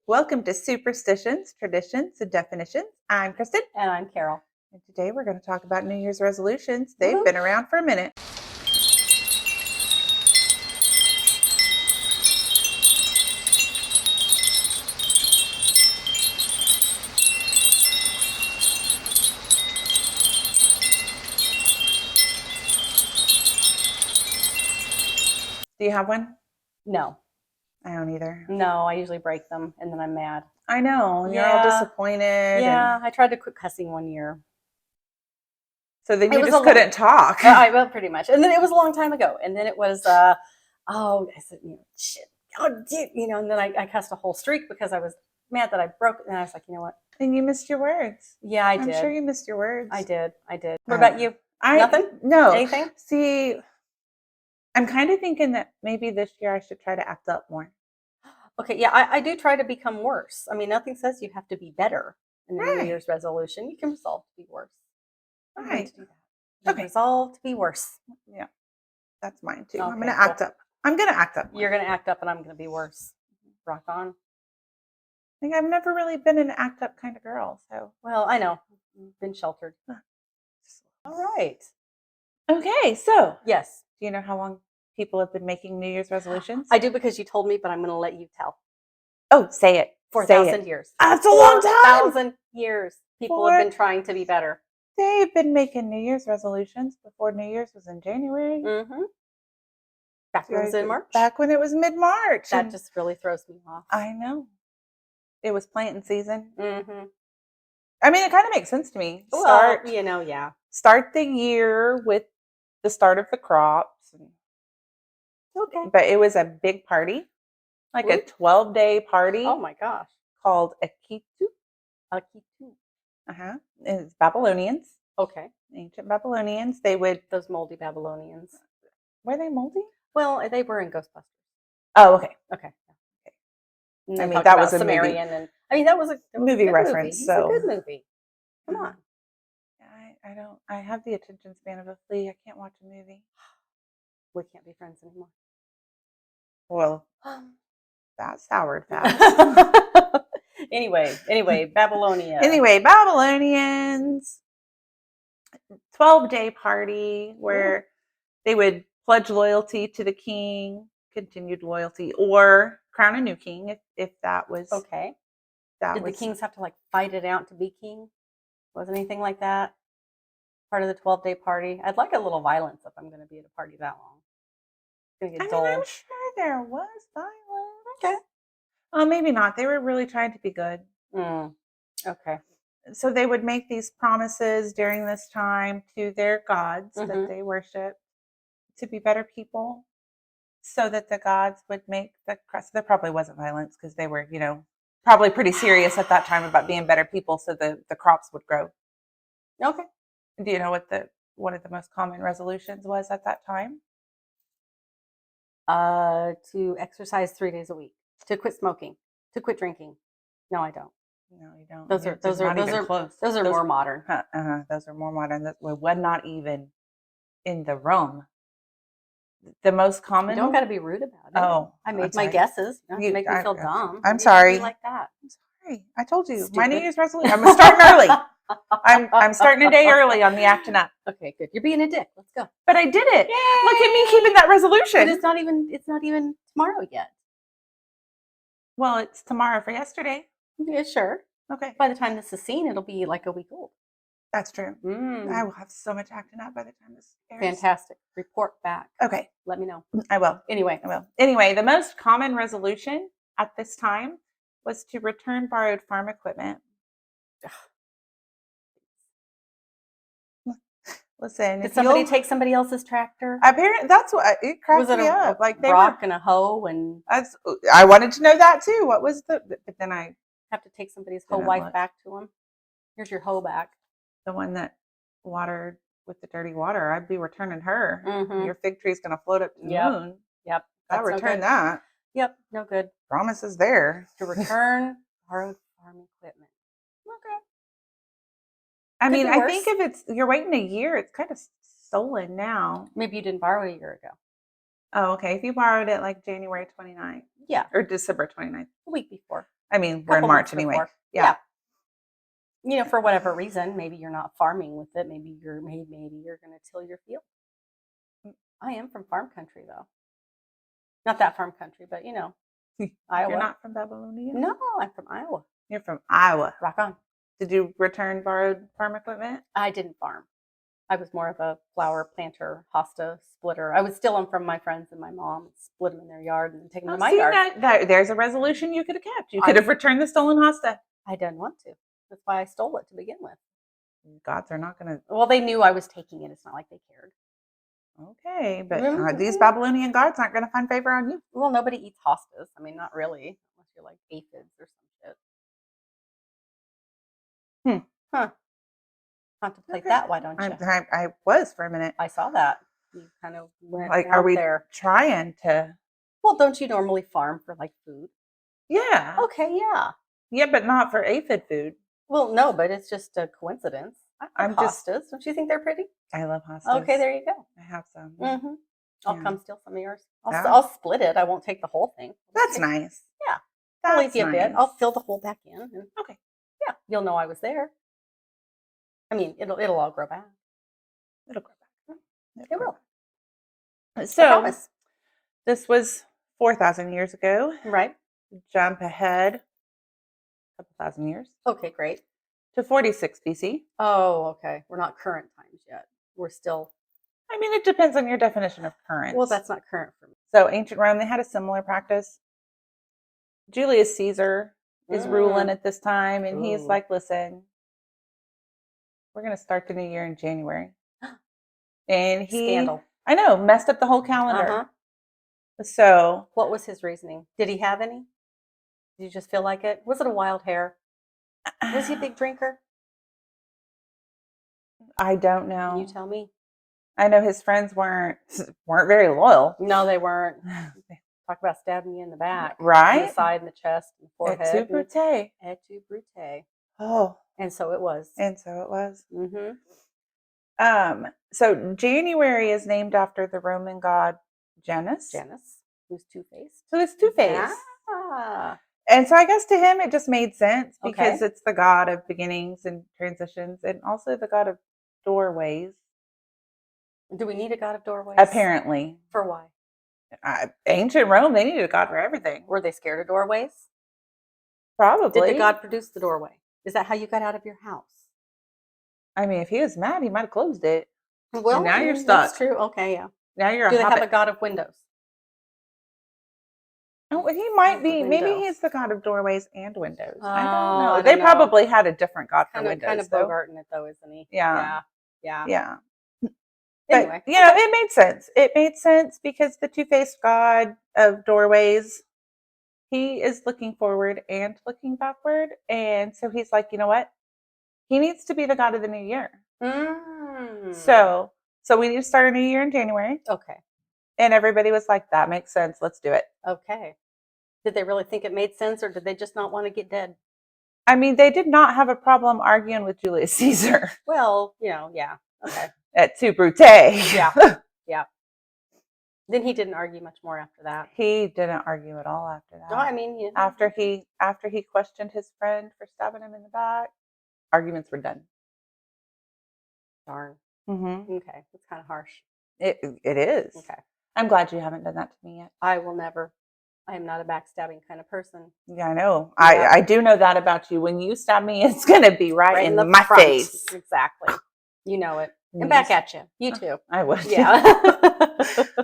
Welcome to Superstitions, Traditions, and Definitions. I'm Kristen. And I'm Carol. And today we're going to talk about New Year's resolutions. They've Woohoo. been around for a minute. Do you have one? No. I don't either. No, I usually break them and then I'm mad. I know. You're all Yeah. disappointed. Yeah, I tried to quit cussing one year. So then It you was just a long- couldn't talk. Well, pretty much. And then it was a long time ago. And then it was, I said, shit. Oh, dude, and then I cussed a whole streak because I was mad that I broke it. And I was like, you know what? And you missed your words. Yeah, I I'm did. sure you missed your words. I did. What about you? Nothing? No. Anything? See, I'm kind of thinking that maybe this year I should try to act up more. Okay, yeah, I do try to become worse. I mean, nothing says you have to be better in a New Right. Year's resolution. You can resolve to be worse. I'm going Right. to do that. Okay. Resolve to be worse. Yeah, that's mine too. Okay, I'm going to act up. I'm going to act up. You're going to act up and I'm going to be worse. Rock on. I think I've never really been an act up kind of girl. So, Well, I know. You've been sheltered. All right. okay. So, Yes. do you know how long people have been making New Year's resolutions? I do because you told me, but I'm going to let you tell. Oh, say it. 4,000 years. That's a long time. 4,000 years. People have been trying to be better. They've been making New Year's resolutions before New Year's was in January. Mm-hmm. Back when it was in March. Back when it was mid-March. That just really throws me off. I know. It was planting season. Mm-hmm. I mean, it kind of makes sense to me. Well, yeah. Start the year with the start of the crops. Okay. But it was a big party, like a 12-day party. Oh my gosh. Called Akitu. It's Babylonians. Okay. Ancient Babylonians. They would... Those moldy Babylonians. Were they moldy? Well, they were in Ghostbusters. Oh, okay. Okay. I mean, that was a Sumerian movie. And I mean, that was a movie reference. Movie. So it's a good movie. Come on. I don't. I have the attention span of a flea. I can't watch a movie. We can't be friends anymore. Well, that soured fast. Anyway, Babylonia. Anyway, Babylonians. 12-day party where they would pledge loyalty to the king, continued loyalty, or crown a new king if that was okay. Did the kings have to like fight it out to be king? Wasn't anything like that part of the 12-day party? I'd like a little violence if I'm going to be at a party that long. It's going to get dull. I'm sure there was violence. Okay. Oh, maybe not. They were really trying to be good. Okay. So they would make these promises during this time to their gods that they worship to be better people, so that the gods would make the crust. There probably wasn't violence because they were, probably pretty serious at that time about being better people, so the crops would grow. Okay. Do you know what one of the most common resolutions was at that time? To exercise 3 days a week, to quit smoking, to quit drinking. No, I don't. No, you don't. Those are close. Those are more modern. Those are more modern. That were not even in the realm. The most common. You don't got to be rude about it. Oh, I made my guesses. You don't have to make me feel dumb. I'm sorry. Like that. I'm sorry. I told you. Stupid. My New Year's resolution. I'm starting early. I'm starting a day early on the acting up. Okay, good. You're being a dick. Let's go. But I did it. Yay! Look at me keeping that resolution. But it's not even tomorrow yet. Well, it's tomorrow for yesterday. Yeah, sure. Okay. By the time this is seen, it'll be like a week old. That's true. I will have so much acting up by the time this airs. Fantastic. Report back. Okay. Let me know. I will. Anyway. I will. Anyway, the most common resolution at this time was to return borrowed farm equipment. Listen, did somebody take somebody else's tractor? Apparently, that's what it cracked me up. Like they rock and a hoe, and I wanted to know that too. What was but then I have to take somebody's hoe wife back to them. Here's your hoe back. The one that watered with the dirty water. I'd be returning her. Your fig tree's going to float up to the moon. Yep. I'll return that. Yep. No good. Promises there to return borrowed farm equipment. Okay. I mean, I think if you're waiting a year, it's kind of stolen now. Maybe you didn't borrow a year ago. Oh, okay. If you borrowed it like January 29th. Yeah. Or December 29th. A week before. I mean, we're in Couple March months anyway. before. Yeah. You know, for whatever reason, maybe you're not farming with it. Maybe you're going to till your field. I am from farm country though. Not that farm country, but you know, Iowa. You're not from Babylonia? No, I'm from Iowa. You're from Iowa. Rock on. Did you return borrowed farm equipment? I didn't farm. I was more of a flower planter, hosta splitter. I would steal them from my friends and my mom, split them in their yard, and take them to my yard. There's a resolution you could have kept. You could have returned the stolen hosta. I didn't want to. That's why I stole it to begin with. Gods are not going to. Well, they knew I was taking it. It's not like they cared. Okay, but these Babylonian gods aren't going to find favor on you. Well, nobody eats hostas. I mean, not really, unless you're like aphids or some shit. Huh. Contemplate that, why don't you? I was for a minute. I saw that. You kind of went like, out are we there. Trying to? Well, don't you normally farm for like food? Yeah. Okay, yeah. Yeah, but not for aphid food. Well, no, but it's just a coincidence. I love hostas. Don't you think they're pretty? I love hostas. Okay, there you go. I have some. Mm-hmm. I'll come steal some of yours. Yeah. I'll split it. I won't take the whole thing. That's nice. Yeah. I'll leave you a bit. I'll fill the hole back in. And, okay. Yeah, you'll know I was there. I mean, it'll all grow back. It'll grow back. It will. So this was 4,000 years ago. Right. Jump ahead a couple thousand years. Okay, great. To 46 BC. Oh, okay. We're not current times yet. We're still. I mean, it depends on your definition of current. Well, that's not current for me. So ancient Rome, they had a similar practice. Julius Caesar is ruling at this time, and he's like, listen, we're going to start the new year in January. And Scandal. I know, messed up the whole calendar. So. What was his reasoning? Did he have any? Did you just feel like it? Was it a wild hair? Was he a big drinker? I don't know. You tell me. I know his friends weren't very loyal. No, they weren't. Talk about stabbing you in the back. Right? In the side, in the chest, in the forehead. Et tu, Brute. Et tu, Brute. Oh. And so it was. Mm-hmm. So January is named after the Roman god Janus. Who's two-faced. So it's two-faced. Ah. And so I guess to him it just made sense because it's the god of beginnings and transitions and also the god of doorways. Do we need a god of doorways? Apparently. For why? Ancient Rome, they needed a god for everything. Were they scared of doorways? Probably. Did the god produce the doorway? Is that how you got out of your house? I mean, if he was mad, he might have closed it. Well, and now you're stuck. That's true. Okay, yeah. Now you're Do they have a god of windows? Oh, he might be. Maybe he's the god of doorways and windows. I don't know. They probably had a different god for windows. Kind of Bogarting it, though, isn't he? Yeah. Anyway, but, it made sense. It made sense because the two-faced god of doorways, he is looking forward and looking backward, and so he's like, you know what? He needs to be the god of the new year. So we need to start a new year in January. Okay. And everybody was like, that makes sense. Let's do it. Okay. Did they really think it made sense, or did they just not want to get dead? I mean, they did not have a problem arguing with Julius Caesar. Well, yeah. Okay. Et tu, Brute. Yeah. Then he didn't argue much more after that. He didn't argue at all after that. No, I mean, after he questioned his friend for stabbing him in the back, arguments were done. Darn. Mm-hmm. Okay, it's kind of harsh. It is. Okay. I'm glad you haven't done that to me yet. I will never. I am not a backstabbing kind of person. Yeah, I know. Yeah. I do know that about you. When you stab me, it's going to be right in my face. Exactly. You know it. And back at you. You too. I would. Yeah.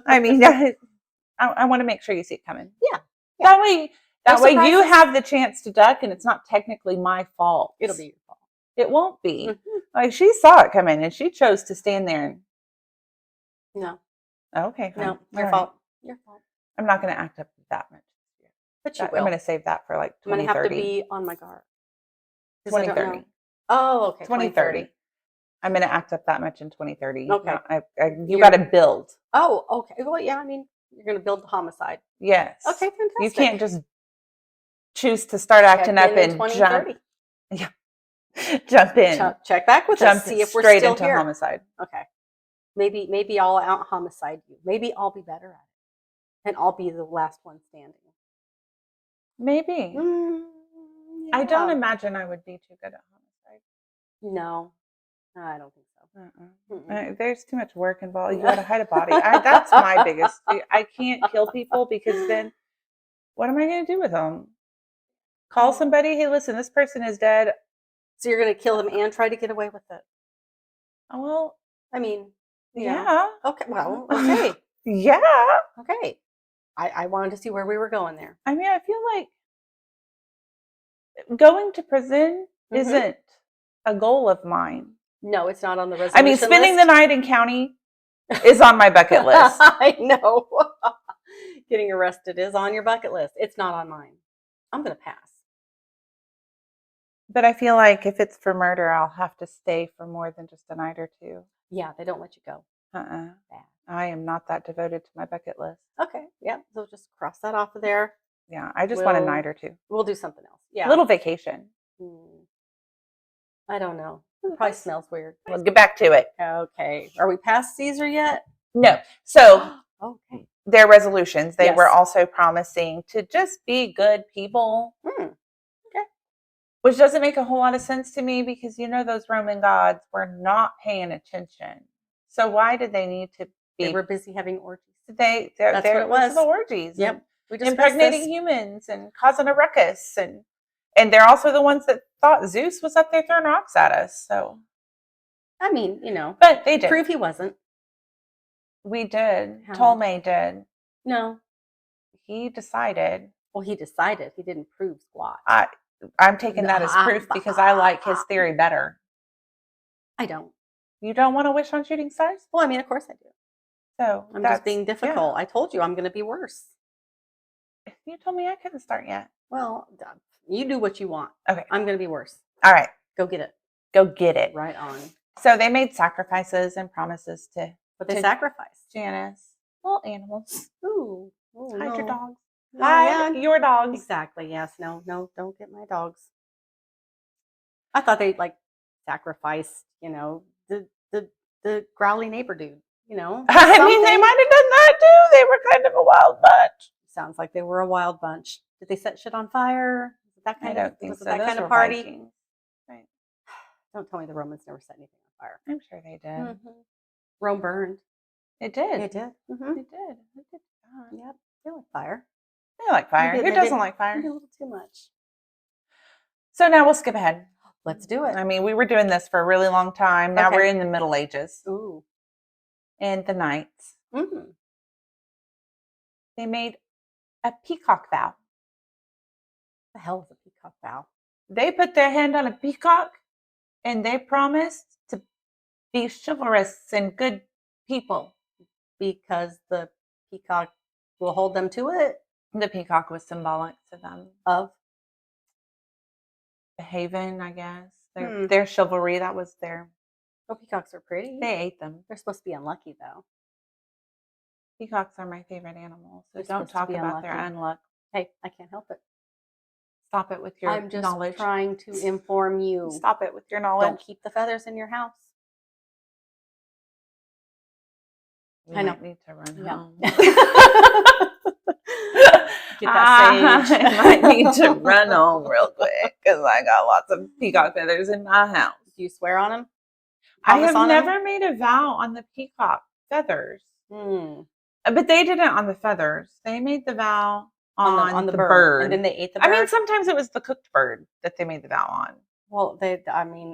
I mean, I want to make sure you see it coming. Yeah. That way you have the chance to duck and it's not technically my fault. It'll be your fault. It won't be. Mm-hmm. Like, she saw it coming and she chose to stand there. And... No. Okay. Fine. No, your fault. Your fault. I'm not going to act up that much. But you will. I'm going to save that for like 2030. I'm going to have to be on my guard. 2030. Oh, okay. 2030. I'm going to act up that much in 2030. Okay. You got to build. Oh, okay. Well, yeah, I mean, you're going to build the homicide. Yes. Okay, fantastic. You can't just choose to start acting up and jump. Yeah. Jump in. Check back with us. See if we're straight still into here. Homicide. Okay. Maybe I'll out homicide you. Maybe I'll be better at it. And I'll be the last one standing. Maybe. I don't imagine I would be too good at homicide. No, I don't think so. There's too much work involved. You got to hide a body. That's my biggest fear. I can't kill people because then what am I going to do with them? Call somebody. Hey, listen, this person is dead. So you're going to kill them and try to get away with it? Well, I mean, yeah. Okay. Well, okay. Yeah. Okay. I wanted to see where we were going there. I mean, I feel like going to prison isn't a goal of mine. No, it's not on the resolution I mean, spending the night in county is on my bucket list. I know. Getting arrested is on your bucket list. It's not on mine. I'm going to pass. But I feel like if it's for murder, I'll have to stay for more than just a night or two. Yeah, they don't let you go. Bad. I am not that devoted to my bucket list. Okay, yeah, so just cross that off of there. Yeah, I just want a night or two. We'll do something else. Yeah. Little vacation. I don't know. It probably smells weird. Let's get back to it. Okay. Are we past Caesar yet? No. So okay. Their resolutions, they were also promising to just be good people. Okay. Which doesn't make a whole lot of sense to me because those Roman gods were not paying attention. So why did they need to be? They were busy having orgies. That's what it was. The orgies. Yep. Impregnating humans and causing a ruckus. And they're also the ones that thought Zeus was up there throwing rocks at us. So, I mean, But they did. Prove he wasn't. We did. Ptolemy did. No. He decided. Well, he decided. He didn't prove squat. I'm taking that as proof because I like his theory better. I don't. You don't want to wish on shooting stars? Well, I mean, of course I do. So I'm just being difficult. Yeah. I told you I'm going to be worse. You told me I couldn't start yet. Well, you do what you want. Okay. I'm going to be worse. All right. Go get it. Go get it. Right on. So they made sacrifices and promises to. But they sacrificed. Janice. Little animals. Ooh. Hide your dogs. Hide your dogs. Exactly. Yes. No, don't get my dogs. I thought they sacrificed, the growly neighbor dude, I mean, they might have done that too. They were kind of a wild bunch. Sounds like they were a wild bunch. Did they set shit on fire? That kind of party? Vikings. Right. Don't tell me the Romans never set anything on fire. I'm sure they did. Mm-hmm. Rome burned. It did. It did. Mm-hmm. It did. Yep. They like fire. They like fire. Who doesn't like fire? Maybe a little too much. So now we'll skip ahead. Let's do it. I mean, we were doing this for a really long time. Now we're in the Middle Ages. Ooh. And the knights. Mm-hmm. They made a peacock vow. What the hell is a peacock vow? They put their hand on a peacock and they promised to be chivalrous and good people. Because the peacock will hold them to it? The peacock was symbolic to them. Of? The haven, I guess. Their chivalry, that was their... Oh, peacocks are pretty. They ate them. They're supposed to be unlucky, though. Peacocks are my favorite animal, so don't talk about their unluck. Hey, I can't help it. Stop it with your knowledge. I'm just trying to inform you. Stop it with your knowledge. Don't keep the feathers in your house. I don't need to run home. Get that sage. I might need to run home real quick because I got lots of peacock feathers in my house. Do you swear on them? I have never made a vow on the peacock feathers. But they didn't on the feathers. They made the vow on the bird. And then they ate the bird? I mean, sometimes it was the cooked bird that they made the vow on. Well,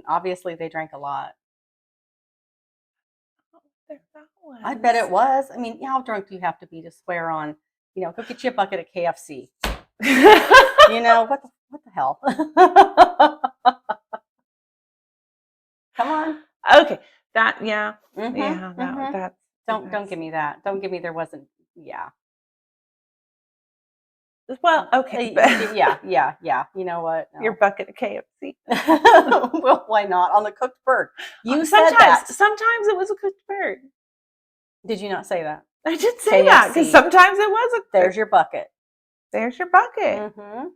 obviously they drank a lot. I bet it was. I mean, how drunk do you have to be to swear on, go get you a bucket of KFC. What the hell? Come on. Okay. That, yeah. Mm-hmm. Yeah. That's. Don't give me that. Don't give me there wasn't, yeah. Well, okay. Yeah. You know what? No. Your bucket of KFC. Well, why not? On the cooked bird. You said that. Sometimes it was a cooked bird. Did you not say that? I did say KFC. That because sometimes it was There's your bucket. There's your bucket. Mm-hmm.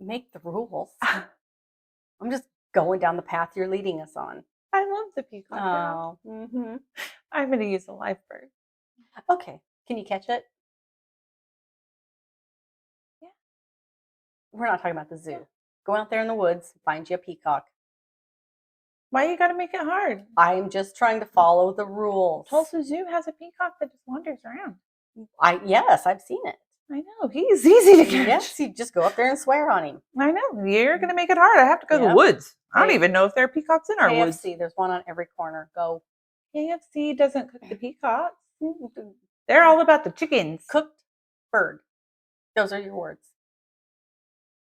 Make the rules. I'm just going down the path you're leading us on. I love the peacock. Oh. Mm-hmm. I'm going to use a live bird. Okay. Can you catch it? Yeah. We're not talking about the zoo. Go out there in the woods, find you a peacock. Why you got to make it hard? I'm just trying to follow the rules. Tulsa Zoo has a peacock that just wanders around. Yes, I've seen it. I know. He's easy to catch. Yes, you just go up there and swear on him. I know. You're going to make it hard. I have to go to the woods. I don't even know if there are peacocks in our woods. KFC, there's one on every corner. Go. KFC doesn't cook the peacocks. They're all about the chickens. Cooked bird. Those are your words.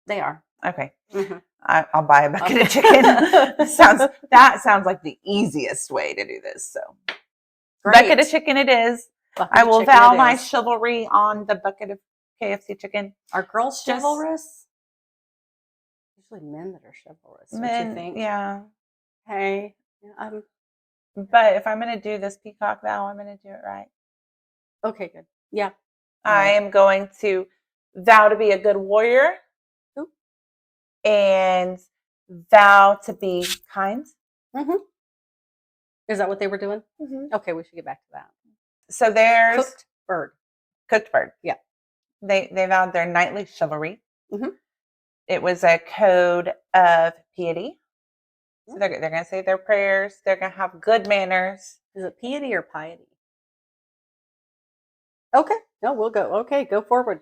They are. Okay. Mm-hmm. I'll buy a bucket of chicken. That sounds like the easiest way to do this. So, bucket of chicken it is. I will vow my chivalry on the bucket of KFC chicken. Are girls chivalrous? Usually men that are chivalrous. Men, you think? Yeah. Hey. But if I'm going to do this peacock vow, I'm going to do it right. Okay, good. Yeah. I am going to vow to be a good warrior. Ooh. And vow to be kind. Mm-hmm. Is that what they were doing? Mm-hmm. Okay, we should get back to that. So there's cooked bird. Cooked bird. Yeah. They vowed their knightly chivalry. Mm-hmm. It was a code of piety. So they're going to say their prayers. They're going to have good manners. Is it piety or piety? Okay. No, we'll go. Okay, go forward.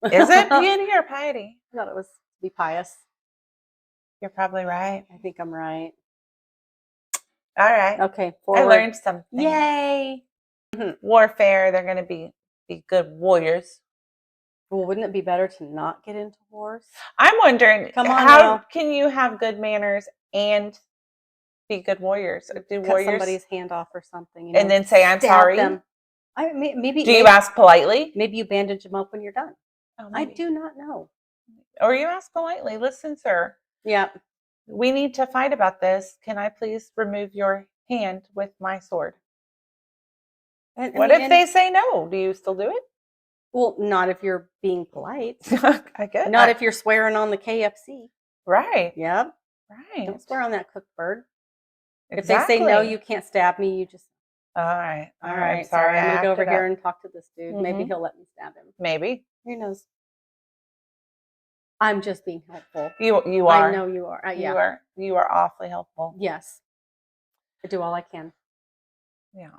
Is it piety or piety? I thought it was be pious. You're probably right. I think I'm right. All right. Okay, forward. I learned something. Yay. Warfare. They're going to be good warriors. Well, wouldn't it be better to not get into wars? I'm wondering, how can you have good manners and be good warriors? Cut somebody's hand off or something, and then say, "I'm sorry." Them. Maybe. Do you ask politely? Maybe you bandage them up when you're done. Oh, I do not know. Or you ask politely. Listen, sir. Yeah. We need to fight about this. Can I please remove your hand with my sword? What if they say no? Do you still do it? Well, not if you're being polite. I guess. Not if you're swearing on the KFC. Right. Yep. Right. Don't swear on that cooked bird. Exactly. If they say no, you can't stab me. You just. All right. All right. Sorry. I'm gonna go over here and talk to this dude. Mm-hmm. Maybe he'll let me stab him. Maybe. Who knows? I'm just being helpful. You are. I know you are. Yeah. You are awfully helpful. Yes. I do all I can. Yeah.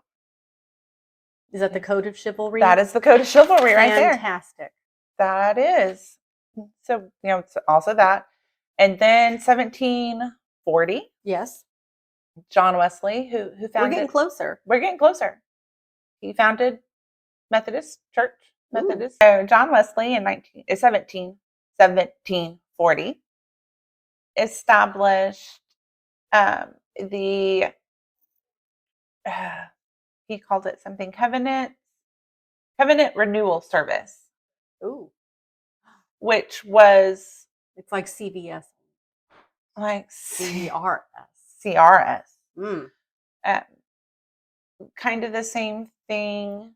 Is that the code of chivalry? That is the code of chivalry right there. Fantastic. That is. So, it's also that. And then 1740. Yes. John Wesley, who founded. We're getting closer. We're getting closer. He founded Methodist Church. Methodist. So John Wesley in 1740 established the he called it something covenant renewal service. Ooh. Which was, it's like CVS. Like CRS. Kind of the same thing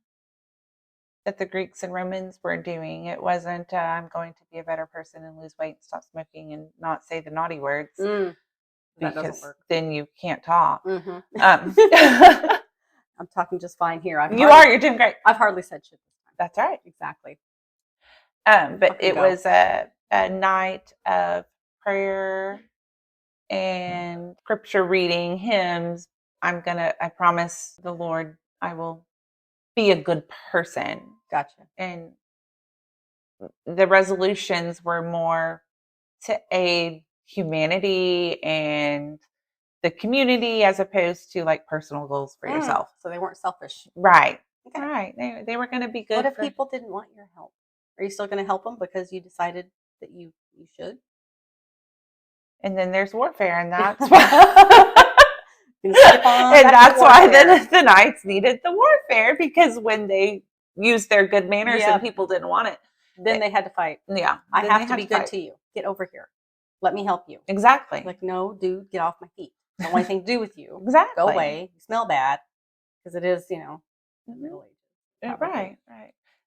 that the Greeks and Romans were doing. It wasn't, I'm going to be a better person and lose weight and stop smoking and not say the naughty words. Because then you can't talk. Mm-hmm. I'm talking just fine here. You're doing great. I've hardly said shit this time. That's right. Exactly. But it was a night of prayer and scripture reading, hymns. I promise the Lord I will be a good person. Gotcha. And the resolutions were more to aid humanity and the community as opposed to like personal goals for yourself. So they weren't selfish. Right. Okay. Right. They were going to be good. What if people didn't want your help? Are you still going to help them because you decided that you should? And then there's warfare, and that's why. And that's why the knights needed the warfare, because when they used their good manners and people didn't want it, then they had to fight. Yeah, I have to be good to you. Get over here. Let me help you. Exactly. Like, no, dude, get off my feet. I don't want anything to do with you. Exactly. Go away. You smell bad, because it is, the Middle Ages. Right.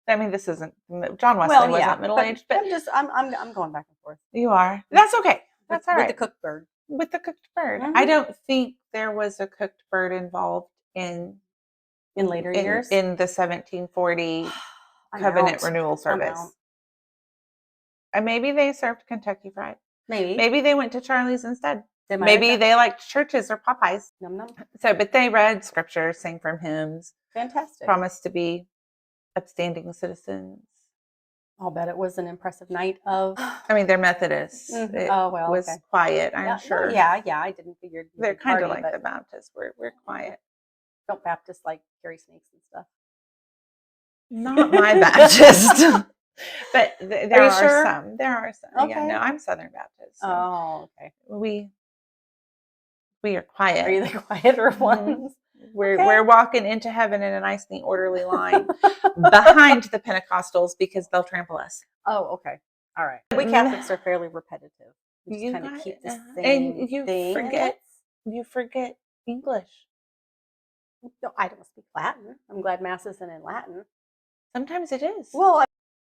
I mean, this isn't John Wesley wasn't middle aged, but I'm going back and forth. You are. That's okay. That's all right. With the cooked bird. With the cooked bird. Mm-hmm. I don't think there was a cooked bird involved in later years in the 1740 covenant renewal service. And maybe they served Kentucky Fried. Maybe they went to Charlie's instead. Maybe they liked churches or Popeyes. Num num. So, but they read scripture, sang from hymns. Fantastic. Promised to be upstanding citizens. I'll bet it was an impressive night of. I mean, they're Methodists. It was quiet, I'm sure. Well, yeah, I didn't figure. They're kind of like the Baptists. We're quiet. Don't Baptists like carry snakes and stuff? Not my Baptist. But there are sure? some. There are some. Okay. Yeah, no, I'm Southern Baptist. So oh, okay. We are quiet. Are you the quieter ones? We're walking into heaven in a nice, neat, orderly line behind the Pentecostals because they'll trample us. Oh, okay. All right. We Catholics are fairly repetitive. We just kind of keep the same and you thing. You forget English. No, I don't speak Latin. I'm glad Mass isn't in Latin. Sometimes it is. Well,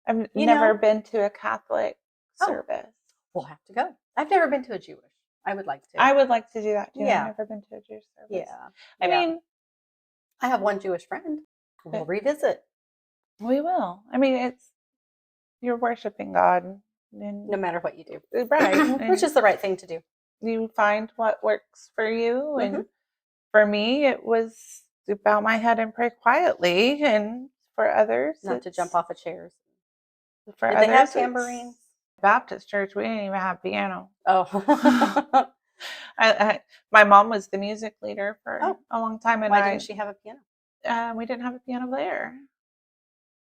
I've never been to a Catholic service. We'll have to go. I've never been to a Jewish. I would like to. I would like to do that too. Yeah. I've never been to a Jewish service. Yeah. I mean, I have one Jewish friend. We'll revisit. We will. I mean, you're worshiping God. And, no matter what you do. Right. Which is the right thing to do. You find what works for you. And for me, it was to bow my head and pray quietly. And for others, not to jump off of chairs. For Did others, they have tambourines? Baptist church, we didn't even have piano. Oh. My mom was the music leader for a long time. And why didn't she have a piano? We didn't have a piano player.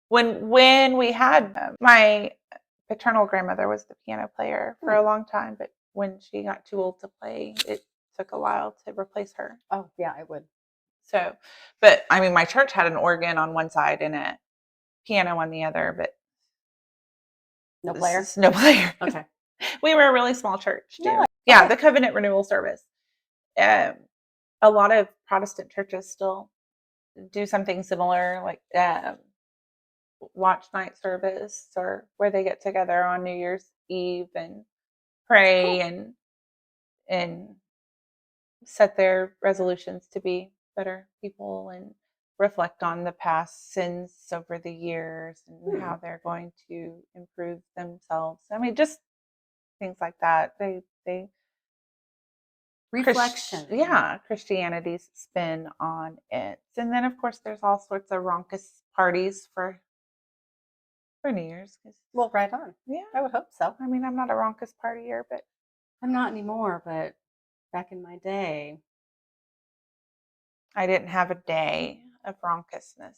When we had my paternal grandmother was the piano player for a long time, but when she got too old to play, it took a while to replace her. Oh, yeah, I would. So, but I mean, my church had an organ on one side and a piano on the other, but no player? No player. Okay. We were a really small church too. No. Yeah, the covenant renewal service. A lot of Protestant churches still do something similar, like watch night service, or where they get together on New Year's Eve and pray and set their resolutions to be better people and reflect on the past sins over the years and how they're going to improve themselves. I mean, just things like that. They reflection. Christianity's spin on it. And then of course there's all sorts of raucous parties for New Year's. Well, right on. Yeah. I would hope so. I mean, I'm not a raucous partier, but I'm not anymore, but back in my day, I didn't have a day of raucousness.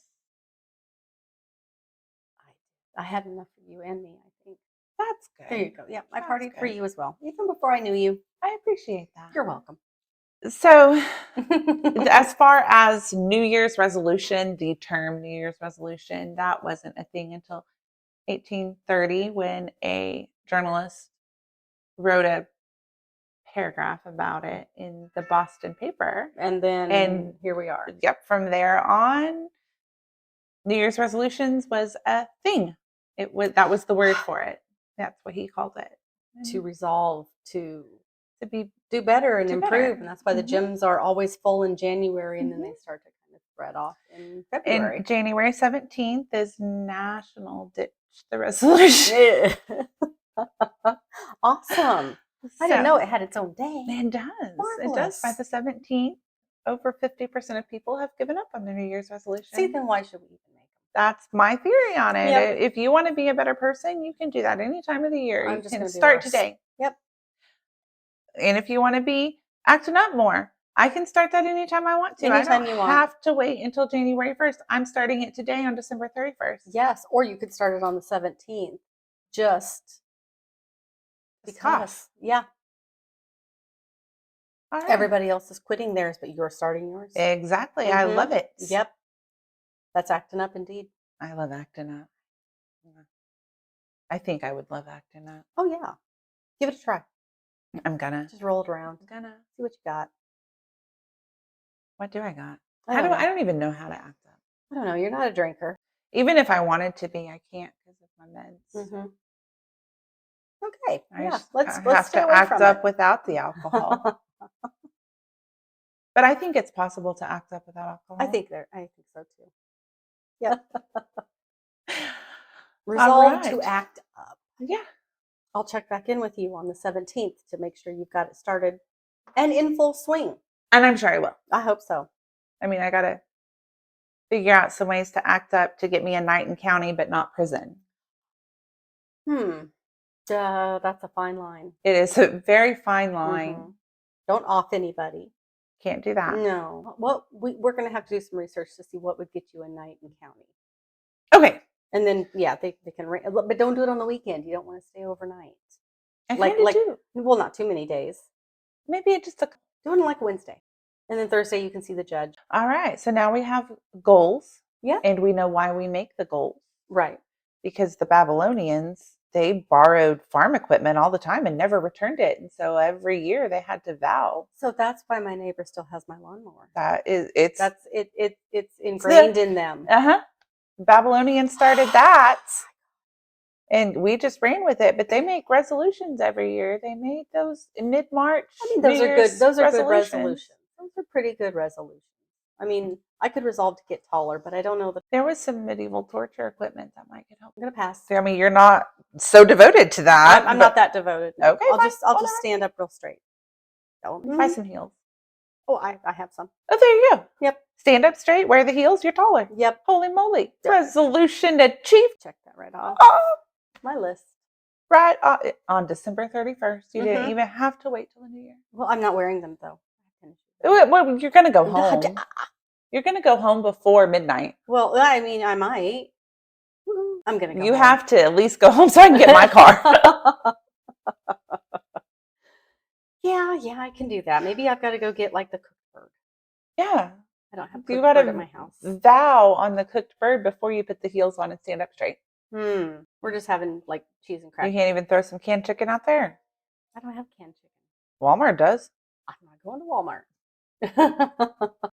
I had enough for you and me, I think. That's good. There you go. Yeah, I partied for you as well, even before I knew you. I appreciate that. You're welcome. So, as far as New Year's resolution, the term New Year's resolution, that wasn't a thing until 1830 when a journalist wrote a paragraph about it in the Boston paper. And then here we are. Yep. From there on, New Year's resolutions was a thing. That was the word for it. That's what he called it. To resolve to do better and improve. And that's why the gyms are always full in January and then they start to kind of spread off in February. And January 17th is National Ditch the Resolution. Awesome. I didn't know it had its own day. It does. Marvelous. It does. By the 17th, over 50% of people have given up on their New Year's resolution. See, then why should we even make them? That's my theory on it. Yep. If you want to be a better person, you can do that any time of the year. I'm you just can gonna start today. Yep. And if you want to be acting up more, I can start that anytime I want to. Anytime I you don't want. have to wait until January 1st. I'm starting it today on December 31st. Yes, or you could start it on the 17th. Just because. Yeah. All right. Everybody else is quitting theirs, but you're starting yours. Exactly. I love it. Yep. That's acting up indeed. I love acting up. I think I would love acting up. Oh, yeah. Give it a try. I'm gonna. Just roll it around. I'm gonna. See what you got. What do I got? I don't even know how to act up. I don't know. You're not a drinker. Even if I wanted to be, I can't because of my meds. Okay. Let's have stay to away act from up it. without the alcohol. But I think it's possible to act up without alcohol. I think so too. Yep. Resolve to act up. Yeah. I'll check back in with you on the 17th to make sure you've got it started and in full swing. And I'm sure I will. I hope so. I mean, I got to figure out some ways to act up to get me a night in county, but not prison. That's a fine line. It is a very fine line. Don't off anybody. Can't do that. No. Well, we're going to have to do some research to see what would get you a night in county. Okay. And then, yeah, they can, but don't do it on the weekend. You don't want to stay overnight. I kind of do. Well, not too many days. Maybe it just took. Do it on like Wednesday. And then Thursday you can see the judge. All right. So now we have goals. Yeah. And we know why we make the goals. Right. Because the Babylonians, they borrowed farm equipment all the time and never returned it. And so every year they had to vow. So that's why my neighbor still has my lawnmower. It's ingrained in them. Babylonians started that. And we just ran with it, but they make resolutions every year. They made those in mid-March. I mean, those are good. Those are good resolutions. Those are pretty good resolutions. I mean, I could resolve to get taller, but I don't know that there was some medieval torture equipment that might get help. I'm gonna pass. I mean, you're not so devoted to that. I'm not that devoted. No. Okay, I'll just stand up real straight. Buy some heels. Oh, I have some. Oh, there you go. Yep. Stand up straight. Wear the heels. You're taller. Yep. Holy moly! Yep. Resolution achieved. Check that right off. My list. Right on December 31st. You didn't even have to wait till the new year. Well, I'm not wearing them though. Well, you're going to go home. You're going to go home before midnight. Well, I mean, I might. I'm going to go You home. have to at least go home so I can get my car. Yeah, I can do that. Maybe I've got to go get like the cooked bird. Yeah. I don't have cooked bird at my house. Vow on the cooked bird before you put the heels on and stand up straight. We're just having like cheese and crackers. You can't even throw some canned chicken out there. I don't have canned chicken. Walmart does. I'm not going to Walmart.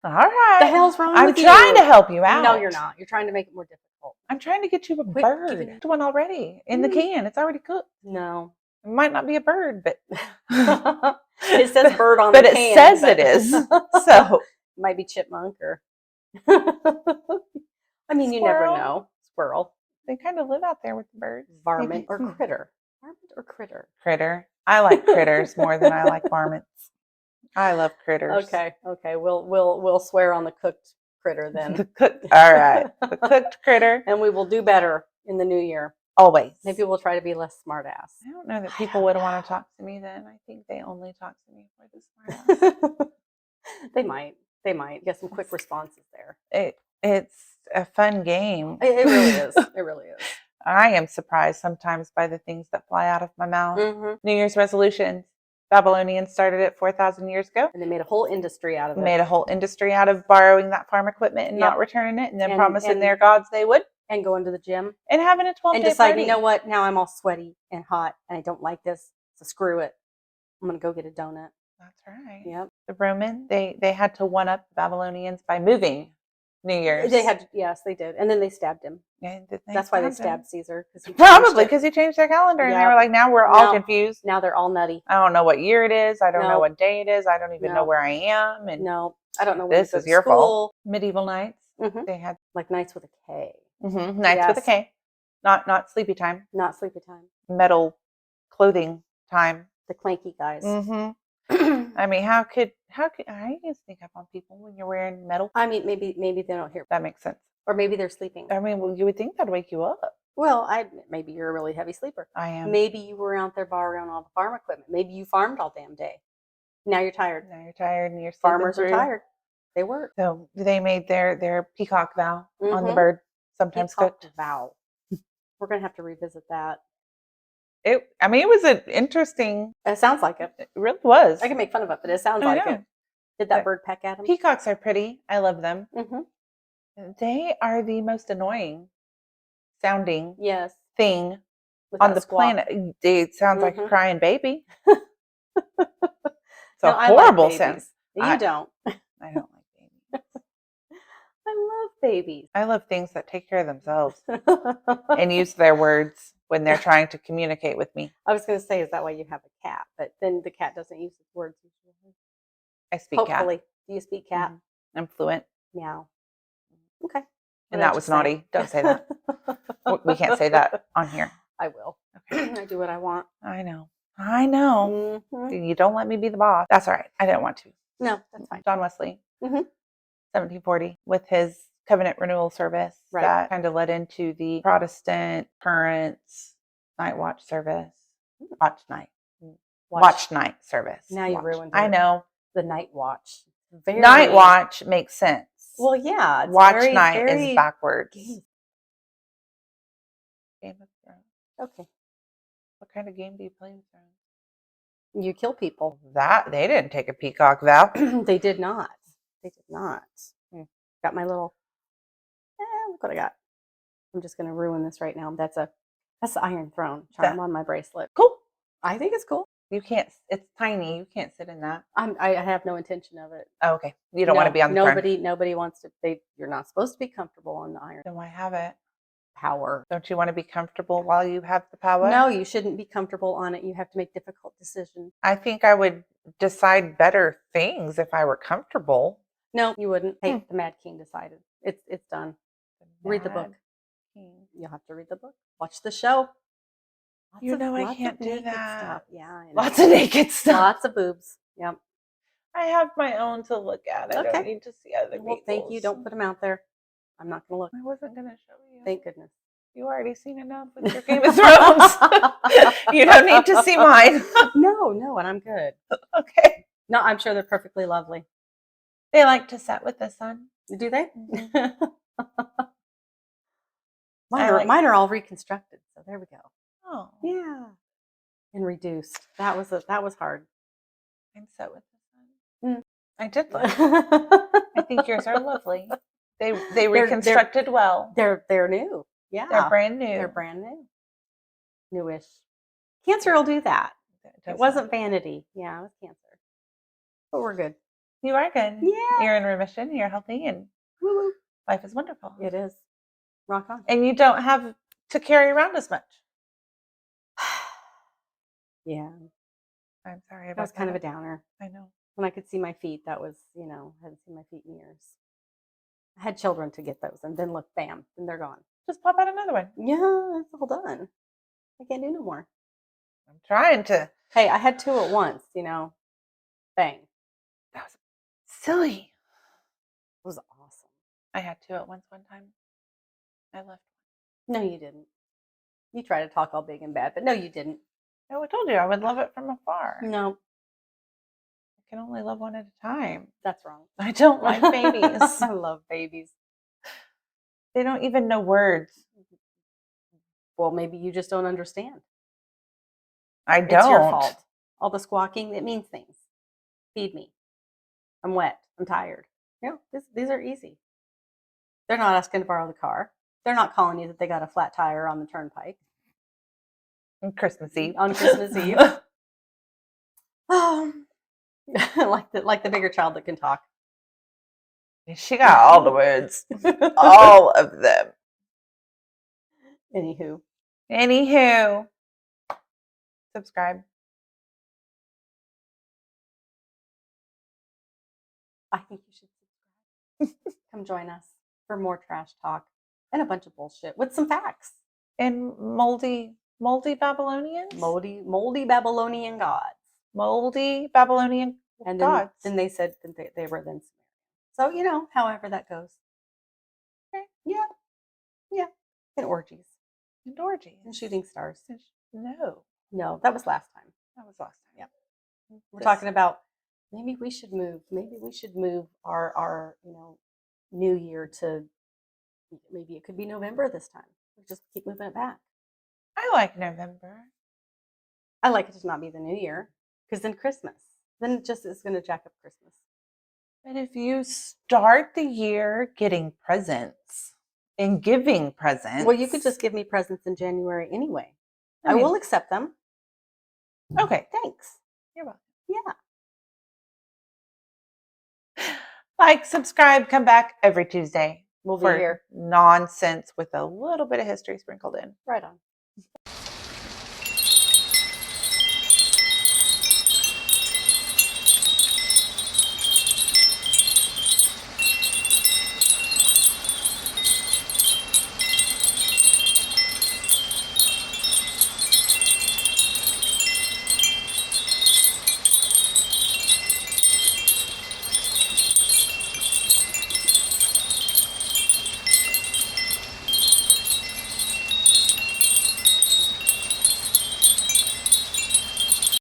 All right. The hell's wrong with you? I'm trying to help you out. No, you're not. You're trying to make it more difficult. I'm trying to get you a bird. One already in the can. It's already cooked. No. It might not be a bird, but it says bird on the can. But it says it is. So it might be chipmunk or I mean, you never know. Squirrel. They kind of live out there with the birds. Varmint or critter. Varmint or critter. Critter. I like critters more than I like varmints. I love critters. Okay. We'll swear on the cooked critter then. All right. The cooked critter. And we will do better in the new year. Always. Maybe we'll try to be less smart ass. I don't know that people would want to talk to me then. I think they only talk to me for the smart ass. They might. Get some quick responses there. It's a fun game. It really is. It really is. I am surprised sometimes by the things that fly out of my mouth. New Year's resolutions. Babylonians started it 4,000 years ago. And they made a whole industry out of it. Made a whole industry out of borrowing that farm equipment and not returning it and then promising their gods they would. And going to the gym. And having a 12-day party. And decide, you know what, now I'm all sweaty and hot and I don't like this, so screw it. I'm going to go get a donut. That's right. Yep. The Roman, they had to one-up the Babylonians by moving New Year's. Yes, they did. And then they stabbed him. Yeah, that's why they stabbed Caesar. Probably because he changed their calendar and they were like, now we're all confused. Now they're all nutty. I don't know what year it is. I don't know what day it is. I don't even know where I am. And I don't know when this is your fault. Medieval nights. They had like nights with a K. Nights with a K. Not sleepy time. Not sleepy time. Metal clothing time. The clanky guys. I mean, how could I just sneak up on people when you're wearing metal? I mean, maybe they don't hear. That makes sense. Or maybe they're sleeping. I mean, well, you would think that'd wake you up. Well, maybe you're a really heavy sleeper. I am. Maybe you were out there borrowing all the farm equipment. Maybe you farmed all damn day. Now you're tired. And you're Farmers are tired. They work. So they made their peacock vow on the bird, sometimes peacock cooked. Vow. We're gonna have to revisit that. It was an interesting. It sounds like it. It really was. I can make fun of it, but it sounds like it. Did that bird peck at him? Peacocks are pretty. I love them. They are the most annoying sounding thing on the planet. It sounds like a crying baby. It's a horrible sound. You don't. I don't like babies. I love babies. I love things that take care of themselves and use their words when they're trying to communicate with me. I was going to say, is that why you have a cat? But then the cat doesn't use its words usually. I speak cat. Hopefully. Do you speak cat? I'm fluent. Meow. Okay. And that was naughty. Don't say that. We can't say that on here. I will. Okay. I do what I want. I know. You don't let me be the boss. That's all right. I didn't want to. No, that's fine. John Wesley, Mhm. 1740, with his covenant renewal service that kind of led into the Protestant currents night watch service. Watch night service. Now you ruined it. I know. The night watch. Night watch makes sense. Well, yeah. It's watch night is backwards. Game of Thrones. Okay. What kind of game do you play with Thrones? You kill people. That they didn't take a peacock vow. They did not. They did not. Got my little. Look what I got. I'm just gonna ruin this right now. That's the Iron Throne charm on my bracelet. Cool. I think it's cool. You can't. It's tiny. You can't sit in that. I have no intention of it. Oh, okay. You don't want to be on the throne. Nobody wants to. You're not supposed to be comfortable on the Iron. Then why have it? Power. Don't you want to be comfortable while you have the power? No, you shouldn't be comfortable on it. You have to make difficult decisions. I think I would decide better things if I were comfortable. No, you wouldn't. Hey, the Mad King decided. It's done. Read the book. You'll have to read the book. Watch the show. I can't do that. Stuff. Yeah, I know. Lots of naked stuff. Lots of boobs. Yep. I have my own to look at. I don't need to see other people's. Well, thank you. Don't put them out there. I'm not going to look. I wasn't going to show you. Thank goodness. You already seen enough with your Game of Thrones. You don't need to see mine. No, and I'm good. Okay. No, I'm sure they're perfectly lovely. They like to set with the sun. Do they? Mm-hmm. Mine are all reconstructed. So there we go. Oh. Yeah. And reduced. That was hard. I'm set with the sun. I did look. I think yours are lovely. They reconstructed well. They're new. Yeah. They're brand new. They're brand new. Newish. Cancer will do that. It wasn't vanity. Yeah, it was cancer. But we're good. You are good. Yeah. You're in remission. You're healthy, and woo-woo. Life is wonderful. It is. Rock on. And you don't have to carry around as much. Yeah. I'm sorry about that. Was kind of a downer. I know. When I could see my feet, that was, I hadn't seen my feet in years. I had children to get those, and then look, bam, and they're gone. Just pop out another one. Yeah, it's all done. I can't do no more. I'm trying to. Hey, I had two at once, Bang. That was silly. It was awesome. I had two at once one time. I left. No, you didn't. You tried to talk all big and bad, but no, you didn't. I told you I would love it from afar. No. I can only love one at a time. That's wrong. I don't like babies. I love babies. They don't even know words. Well, maybe you just don't understand. I don't. It's your fault. All the squawking, it means things. Feed me. I'm wet. I'm tired. These are easy. They're not asking to borrow the car. They're not calling you that they got a flat tire on the turnpike. On Christmas Eve. On Christmas Eve. like the bigger child that can talk. She got all the words. All of them. Anywho. Subscribe. I think you should subscribe. Come join us for more trash talk and a bunch of bullshit with some facts. And moldy Babylonians? Moldy Babylonian gods. Moldy Babylonian gods. Then they said that they were then Sumerian. So, however that goes. Okay. Yeah. Yeah. And orgies. And shooting stars. No, that was last time. Yeah. We're talking about maybe we should move our New Year to maybe it could be November this time. We just keep moving it back. I like November. I like it to not be the New Year because then Christmas. Then it just is going to jack up Christmas. But if you start the year getting presents and giving presents. Well, you could just give me presents in January anyway. I will accept them. Okay. Thanks. You're welcome. Yeah. Like, subscribe, come back every Tuesday. We'll be here. Nonsense with a little bit of history sprinkled in. Right on.